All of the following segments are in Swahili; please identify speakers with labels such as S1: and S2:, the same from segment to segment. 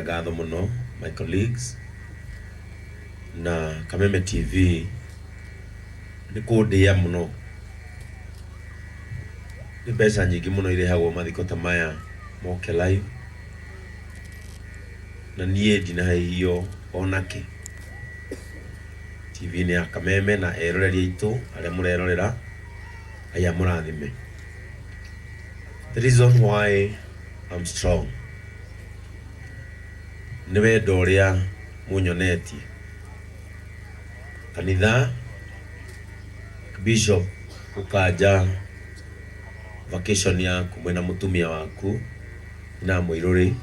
S1: Gatho muno my colleagues na Kameme TV ni kundia muno ni mbeca nyingi muno irehagwo mathiko ta maya moke live na nie ndina hiyo onake TV ni ya Kameme na eroreri itu aria murerorera aya murathime. The reason why I'm strong ni wendo uria munyonetie kanitha bishop ukaja vacation yaku mwena mutumia waku na muiruri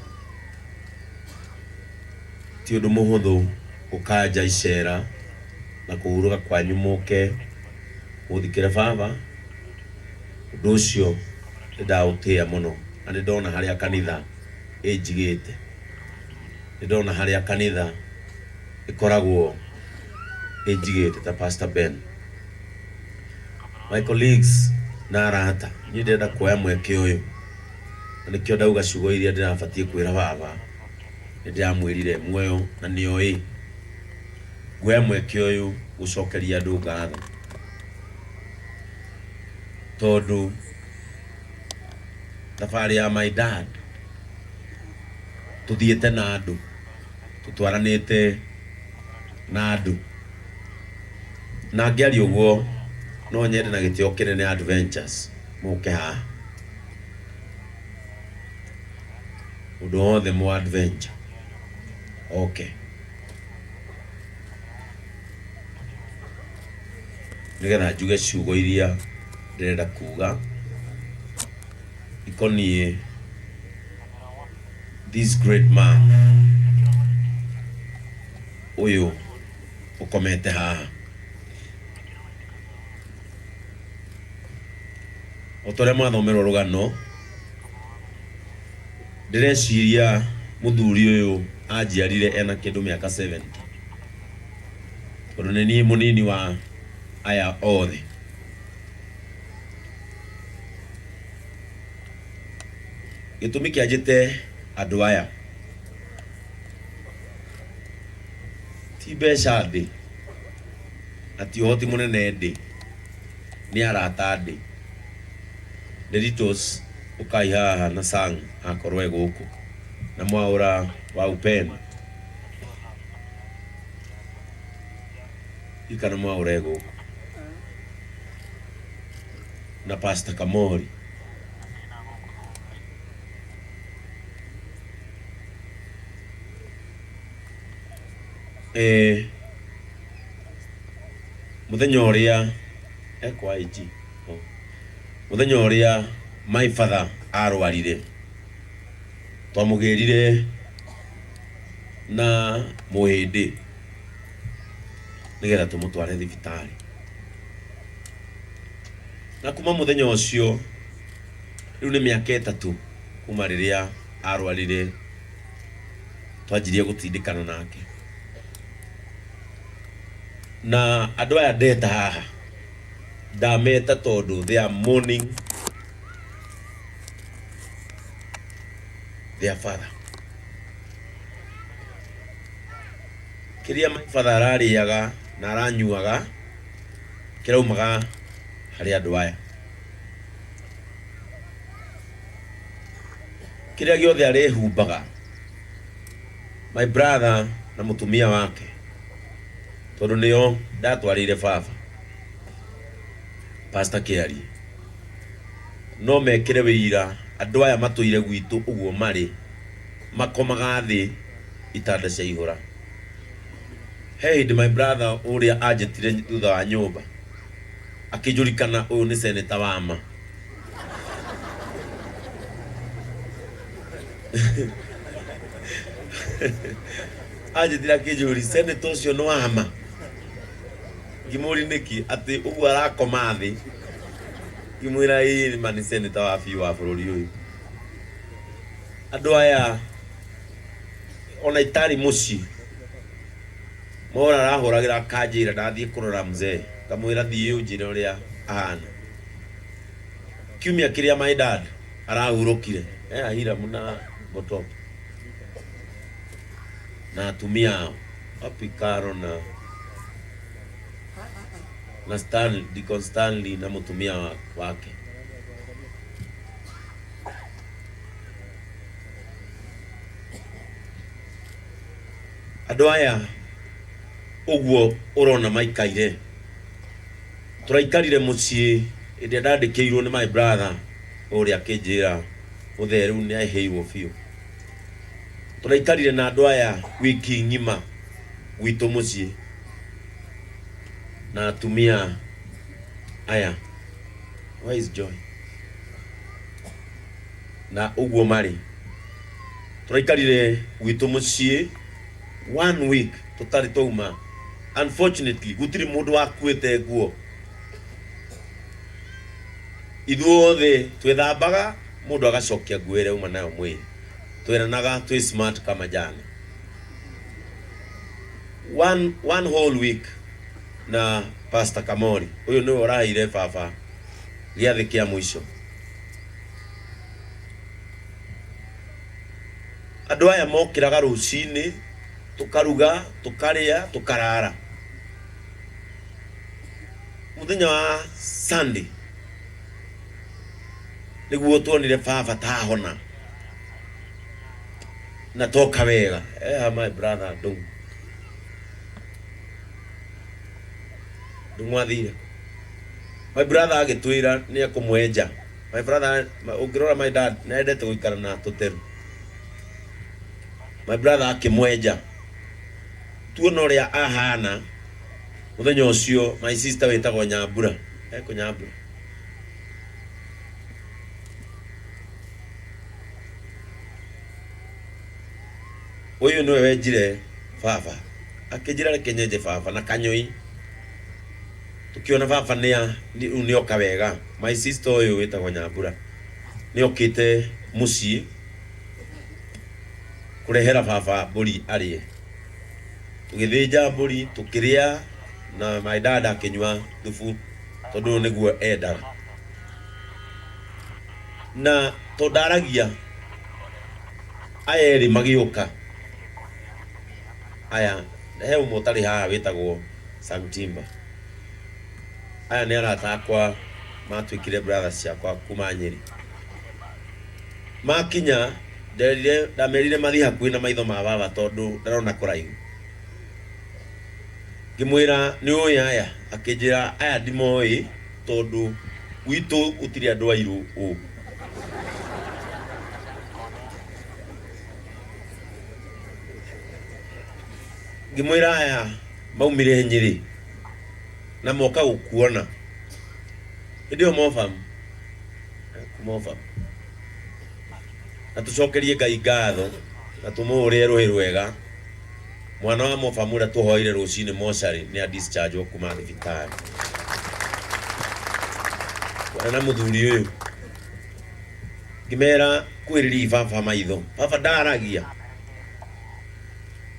S1: ti undu muhuthu ukaja icera na kuhuruka kwanyu muke uthikire baba undu ucio ndautia muno na ndona haria kanitha ejigite ndona haria kanitha ikoragwo ejigite ta Pastor Ben. My colleagues na arata ni ndenda kuoya mweke uyu na nikio ndauga ciugo iria ndirabatie kwira baba ndiramwirire muoyo na nioi kuoya mweke uyu gucokeria andu ngatho tondu thabari ya my dad tuthiete na andu tutwaranite na andu na ngiari uguo no nyende na gitio kinene adventures muke ha undu wothe mu adventure okay nigetha njuge ciugo iria ndirenda kuga ikonie this great man uyu ukomete haha otore mwathomero rugano ndireciria muthuri uyu anjiarire ena kindu miaka 70 tondu ni munini wa aya othe gitumi kianjite andu aya ti mbeca ndi ati uhoti munene ndi ni arata ndi Deritos ukai haha na sang akorwe guku na mwaura wa upendo ikana mwaura guku na Pastor Kamori muthenya uria ekwa iji muthenya uria my father arwarire twamugirire na muhindi nigetha tumutware thibitari na kuma muthenya ucio riu ni miaka 3 kuma riria arwarire twanjirie gutindikana nake na andu aya ndeta haha ndameta tondu they are mourning their father. Kiria my father arariaga na aranyuaga kiraumaga hari andu aya kiria giothe arehumbaga my brother na mutumia wake tondu nio ndatwarire baba Pastor Kiari no mekire wira andu aya matuire gwitu uguo mari makomaga thi itanda cia ihura. Hey, my brother uria ajitire thutha wa nyumba akijurikana uyu ni seneta wama ajitire akijuri seneta ucio no wama gimuri niki ati ugu arakoma thi gimwira ii mani seneta wa biu wa bururi uyu andu aya ona itari muci mora arahuragira kanjira ndathie kurora mzee kamwira thie unjire uria ahana kiumia kiria my dad arahurukire ahira muna botop na atumia wapi Karo na Stanley, Deacon Stanley na mutumia wake. Andũ aya ũguo ũrona maikaire, tũraikarire mũciĩ ĩrĩa ndandĩkĩirwo nĩ my brother ũrĩa akĩnjĩra ũtheru nĩ aheirwo biũ. Tũraikarire na andũ aya wiki ng'ima gwitũ mũciĩ na atumia aya. Where is Joy? Na ũguo marĩ tũraikarire gwitũ mũciĩ 1 week tutari twauma. Unfortunately gutiri mundu wakuite nguo, ithuothe twethambaga mundu agacokia nguo ĩrĩa uma nayo mwĩrĩ, tweranaga twi smart kama jana. One whole week na Pastor Kamori uyu niwe ũraheire baba gĩathĩ kĩa mũico. Andũ aya mokĩraga rũcinĩ, tukaruga, tukaria, tukarara. Muthenya wa Sunday niguo tuonire baba tahona na toka wega. My brother ndungwathire. My brother agĩtwĩra nĩ ekũmwenja. My brother ũngĩrora my dad nĩendete gũikara na tũteru. My brother akĩmwenja. Tuona ũrĩa ahana muthenya ũcio. My sister wĩtagwo Nyambura, Nyambura. Ũyũ nĩwe wenjire baba, akĩnjĩra reke nyenje baba na kanyoi. Tukiona baba nĩoka wega. My sister ũyũ wĩtagwo Nyambura nĩokĩte mũciĩ kũrehera baba mbũri arĩe. Tugĩthĩnja mbũri tukĩrĩa na my dad akĩnyua thubu tondũ nĩguo endaga. Na tondaragia aya erĩ magĩũka. Aya he ũmwe ũtarĩ haha wĩtagwo Sam Timba. Aya nĩ arata akwa matuĩkire brothers ciakwa kuma Nyeri. Makinya ndamerire mathiĩ hakuhĩ na maitho ma baba tondũ ndarona kũraihu. Ngĩmwĩra nĩ ũĩ aya, akĩnjĩra aya ndimoĩ tondũ gwitũ gũtirĩ andũ airũ ũũ. Ngĩmwĩra aya maumire Nyeri na moka gũkuona. Hĩndĩ ĩyo mofamu na tũcokerie Ngai ngatho na tũmũhũrĩre rũhĩ rwega. Mwana wa mofamu ũrĩa tũhoire rũcinĩ mocarĩ nĩ discharge kuma thibitarĩ. Na mũthuri ũyũ ngĩmera kwĩrĩria baba maitho. Baba ndaragia.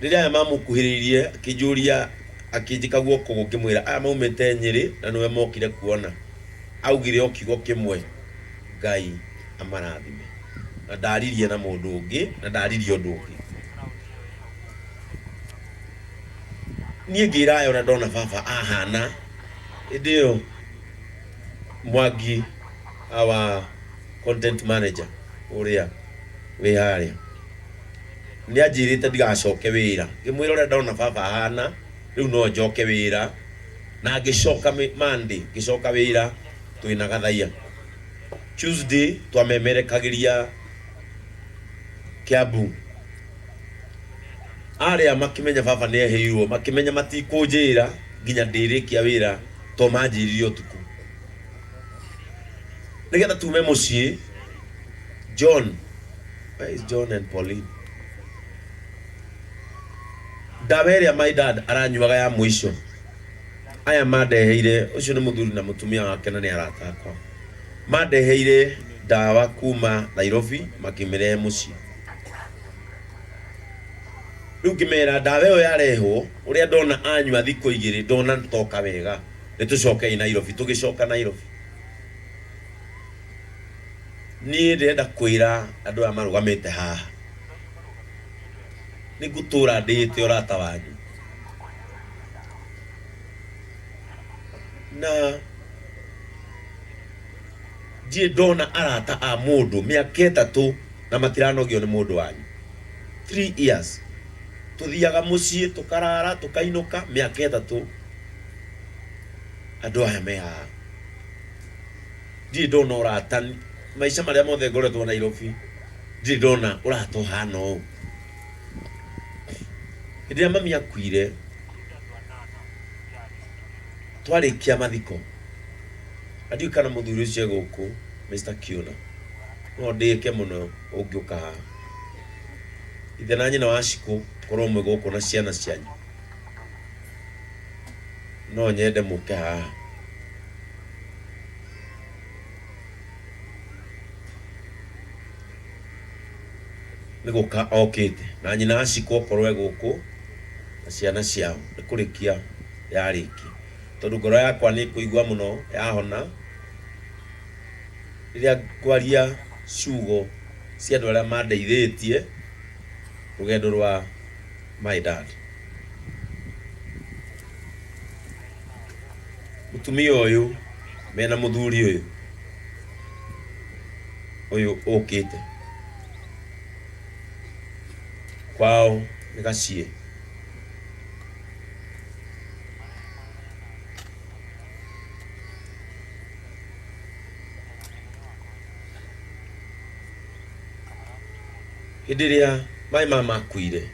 S1: Rĩrĩa aya mamũkuhĩrĩirie akĩnjũria akĩnjĩka guoko ngĩmwĩra aya maumĩte Nyeri na nĩwe mokire kuona. Augire o kiugo kĩmwe, Ngai amarathime. Na ndaririe na mũndũ ũngĩ na ndaririe ũndũ ũngĩ. Niĩ ngĩra aya ũrĩa ndona baba ahana. Hĩndĩ ĩyo Mwangi our content manager ũrĩa wĩ harĩa nĩanjĩrĩte ndigacoke wĩra. Ngĩmwĩra ũrĩa ndona baba ahana rĩu no njoke wĩra. Na ngĩcoka Monday ngĩcoka wĩra twĩna Gathaia. Tuesday twamemerekagĩria Kiambu. Arĩa makĩmenya baba nĩeheirwo makĩmenya matikũnjĩra nginya ndĩrĩkia wĩra to manjĩrire ũtukũ. Nĩgetha tume mũciĩ John. Where is John and Pauline? Ndawa ĩrĩa my dad aranyuaga ya mũico aya mandeheire. Ũcio nĩ mũthuri na mũtumia wake na nĩ arata akwa. Mandeheire ndawa kuma Nairobi makĩmĩrehe mũciĩ. Rĩu ngĩmera ndawa ĩyo yarehwo ũrĩa ndona anyua thikũ igĩrĩ ndona toka wega nĩtũcokei Nairobi. Tũgĩcoka Nairobi niĩ ndĩrenda kwĩra andũ aya marũgamĩte haha ni gutura ndite orata wanyu na die dona arata a mundu miaka 3 na matiranogio ni mundu wanyu 3 years tuthiaga mucii tukarara tukainuka miaka 3 andu aya me haha die dona urata maisha maria mothe ngoretwo Nairobi die dona urata hana u idia mami akuire twarikia mathiko adiu kana muthuri ucio guku Mr. Kiuna no ndike muno ungiuka haha ithe na nyina wa Ciku korwo mwe guku na ciana cianyu no nyende muke haha niguka okite na nyina wa Ciku okorwo guku na ciana ciao nikurikia yariki tondu ngoro yakwa ni kuigua muno yahona riria kwaria ciugo cia andu aria mandeithitie rugendo rwa my dad mutumia uyu mena muthuri uyu ukite kwao ni Gacie hidiria mai mama akuire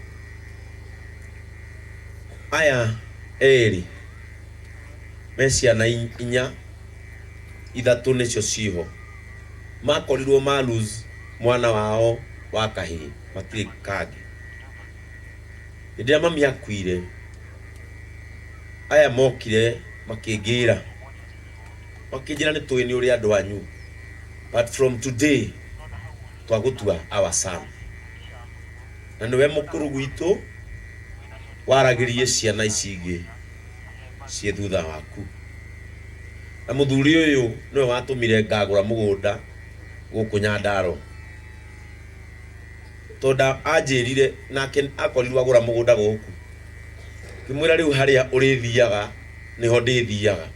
S1: aya eri meciana inya ithatu nicio ciho makorirwo malus mwana wao wa kahii matiri kagi hidiria mami akuire aya mokire makingira makinjira ni tuini uri andu anyu but from today twagutua our son na niwe mukuru gwitu waragirie ciana ici ingi cie thutha waku na muthuri uyu niwe watumire ngagura mugunda guku Nyandaro tonda anjirire nake akorirwo agura mugunda guku kimwira riu haria urithiaga niho ndithiaga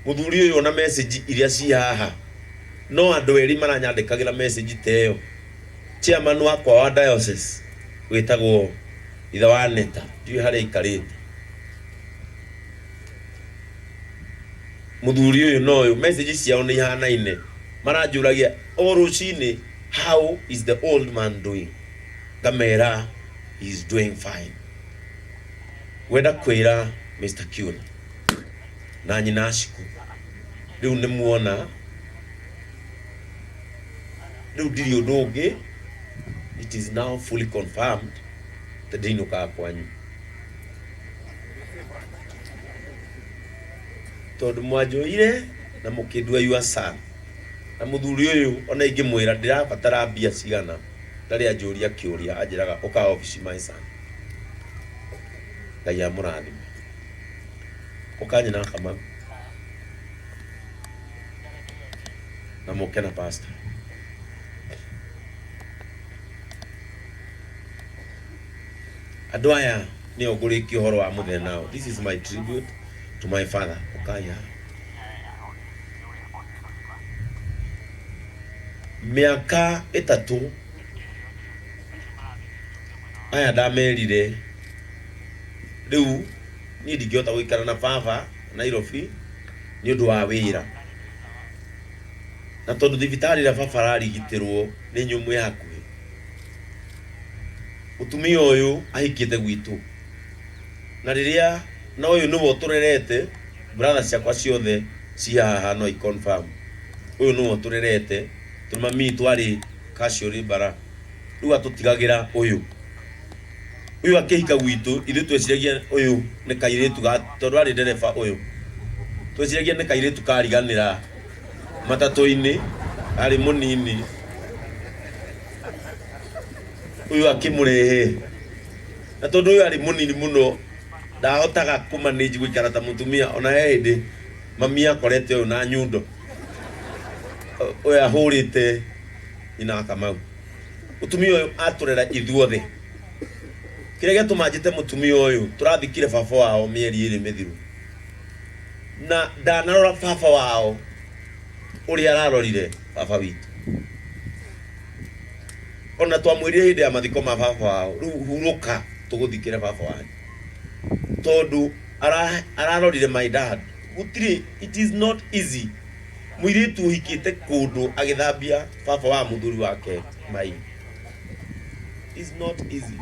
S1: muthuri uyu na message iria ci haha no andu eri maranyandikagira message teyo chairman wakwa wa diocese witagwo itha wa Neta ndiu haria ikarite muthuri uyu no uyu message ciao ni ihanaine maranjuragia o rucini how is the old man doing ngamera he is doing fine wenda kwira Mr. Kiuna na nyina Ciku riu ni muona riu ndiri undu ungi it is now fully confirmed the dino ka kwanyu tondu mwanjoire na mukindua your son na muthuri uyu ona ingimwira ndirabatara mbia cigana ndari anjuria kiuria anjiraga uka office my son Ngai amurathime ukanyina kama na mukena pastor andu aya ni oguriki horo wa muthenya this is my tribute to my father ukaya miaka 3 aya ndamerire riu ni ndingiota guikara na baba Nairobi ni undu wa wira na tondu thibitari ra baba rarigitirwo ni nyumu yaku utumia uyu ahikite gwitu na riria na uyu niwo turerete brothers ciakwa ciothe ci haha no i confirm uyu niwo turerete mami twari Casual bara riu atutigagira uyu akihika gwitu ithu tweciragia uyu ni kairetu ga tondu ari ndereba uyu tweciragia ni kairetu kariganira matatu-ini ari munini uyu akimurehe na tondu uyu ari munini muno ndahotaga kumanage guikara ta mutumia ona hindi mami akorete uyu na nyundo uyu ahurite ina Kamau utumia uyu aturera ithuothe kire gatumanjite mutumia uyu turathikire baba wao mieri iri mithiru na ndanarora baba wao uri ararorire baba witu ona twamwirire hinde ya mathiko ma baba wao riu huruka tuguthikire baba wanyu tondu ararorire my dad gutiri. It is not easy mwiritu hikite kundu agithambia baba wa muthuri wake mai. It's not easy.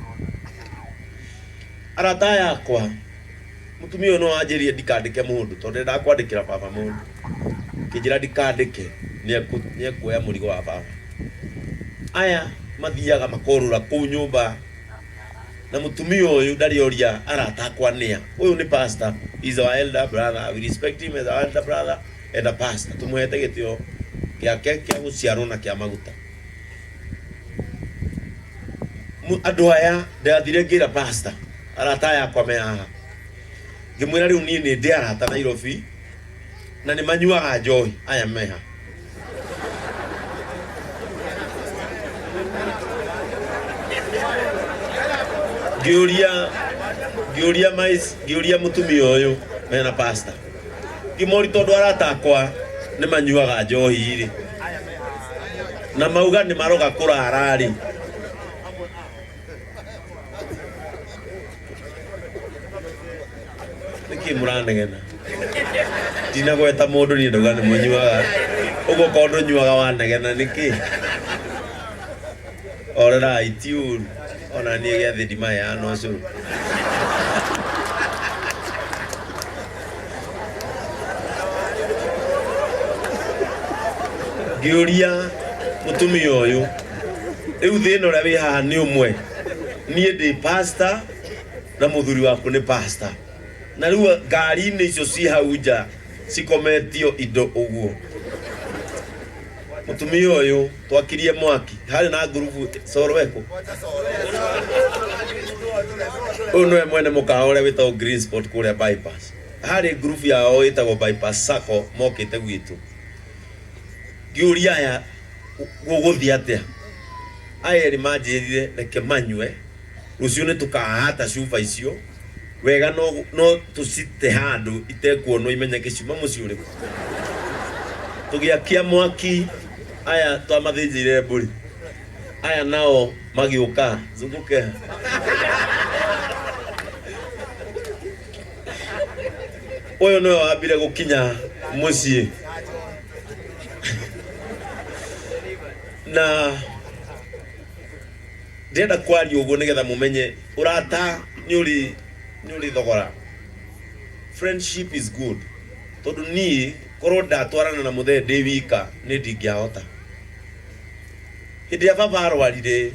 S1: Arata yakwa mutumia no anjirie ndikandike mundu tondu ndakwandikira baba mundu kijira ndikandike ni ekuoya murigo wa baba. Aya mathiaga makorura ku nyumba na mutumia uyu ndarioria arata akwa nia. Uyu ni pastor, is our elder brother. We respect him as our elder brother and a pastor. Tumuhete gitio giake kia guciarwo na kia maguta. Andu aya ndathire ngira pastor arata yakwa me haha ngimwira riu nie ni ndi arata Nairobi na ni manyuaga njohi. Aya meha giuria mutumia uyu mena pastor ngimori tondu arata akwa ni manyuaga njohi ri na mauga ni maroga kurara ri. Niki muranegena dina gweta mundu ni ndoga ni munyuaga ugo kondo nyuaga wanegena niki orera itiuru ona ni gethe ndima ya no curu giuria mutumia uyu riu thina ria wi haha ni umwe nie ndi pastor na muthuri waku ni pastor na riu ngari-ini icio ci hau nja cikometio indo uguo. Mutumia uyu twakirie mwaki hari na grupu Sorweko uyu niwe mwene mukawa uria witagwo Green Spot kuria bypass. Hari grupu yao itagwo bypass sako mokite gwitu ngiuria aya guguthia atia. Aya eri manjirire reke manywe rucio ni tukahata cuba icio wega no tusite handu itekuonwo imenyeke ciuma muci uriku tugiakia mwaki. Aya twamathinjire mburi. Aya nao magiuka zunguke uyu niwe wambire gukinya muci na ndenda kwaria uguo nigetha mumenye urata ni uri thogora. Friendship is good tondu ni korwo ndatwarana na muthe ndi wika ni ndingiahota. Hindi ya baba arwarire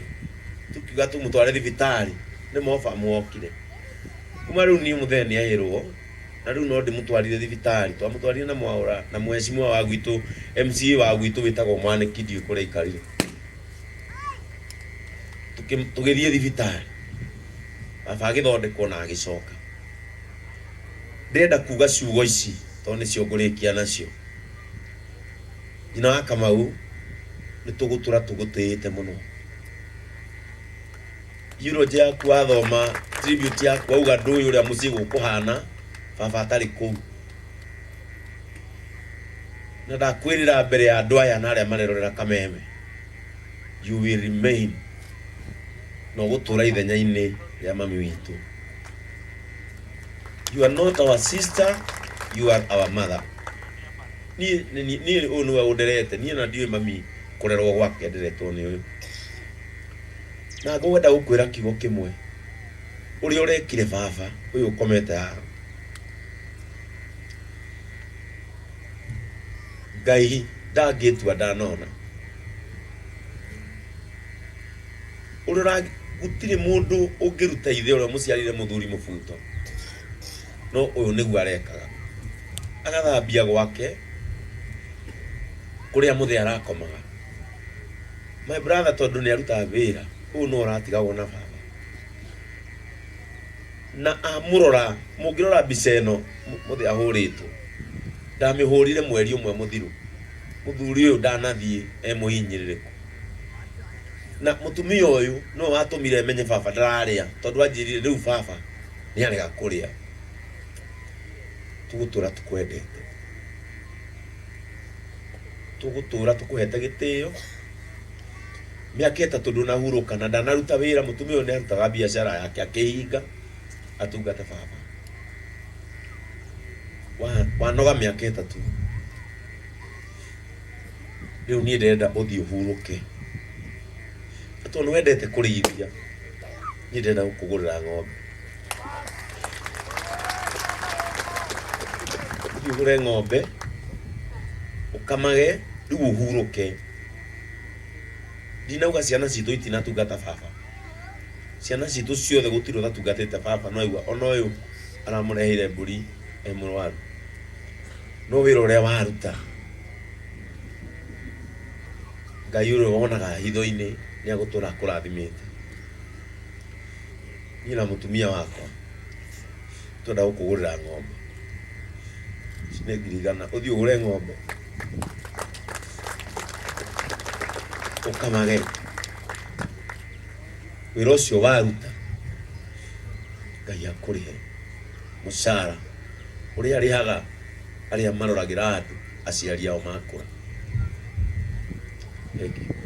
S1: tukiuga tumutware thibitari ni mofa mwokire kuma riu ni muthe ni ahirwo na riu no ndimutwarire thibitari. Twamutwarire na mwaura na mheshimiwa wa gwitu MCA wa gwitu witagwo Mwane Kidio kuria ikarire tugithie thibitari baba agithondekwo na agicoka. Ndenda kuga ciugo ici tondu nicio ngurikia nacio. Nyina wa Kamau ni tugutura tugutiite muno. Eulogy yaku athoma tribute yaku auga nduyu uria muci gukuhana baba atari kuu na ndakwirira mbere ya andu aya na aria marerorera Kameme you will remain no gutura ithenya-ini ria mami witu. You are not our sister, you are our mother. Ni niwe underete ni na ndiwe mami kurerwo gwake ndiretwo ni uyu na ngwenda gukwira kigo kimwe uri urekire baba uyu ukomete haha. Ngai ndangitua ndanona urura gutire mundu ungiruta ithe uria muciarire muthuri mubuto no uyu niguo arekaga agathambia gwake kuria muthe arakomaga. My brother tondu ni aruta wira uyu no uratigagwo na baba na amurora. Mungirora mbica ino muthe ahuritwo ndamihurire mweri umwe muthiru muthuri uyu ndanathie muhinyiririku na mutumia uyu no watumire menye baba ndararia tondu anjirire riu baba ni arega kuria. Tugutura tukwendete, tugutura tukuhete gitio. Miaka itatu ndunahuruka na ndanaruta wira. Mutumia uyu ni arutaga biashara yake akihinga atungata baba. Wanoga miaka itatu, riu nie ndenda uthii uhuruke. Tondu wendete kurithia, nie ndenda gukugurira ng'ombe. Uthii ugure ng'ombe ukamage riu uhuruke. Ndinauga ciana citu itinatungata baba. Ciana citu ciothe gutiro tatungatite baba. No aigua ona uyu aramureheire mburi emurwaru. No wira uria waruta Ngai uria wonaga hitho-ini ni agutura kurathimite. Ni na mutumia wakwa twenda gukugurira ng'ombe cine ngirigana. Uthii ugure ng'ombe ukamage. Wira ucio waruta Ngai akurihe mucara uria arihaga aria maroragira andu aciari ao makura. Thank you.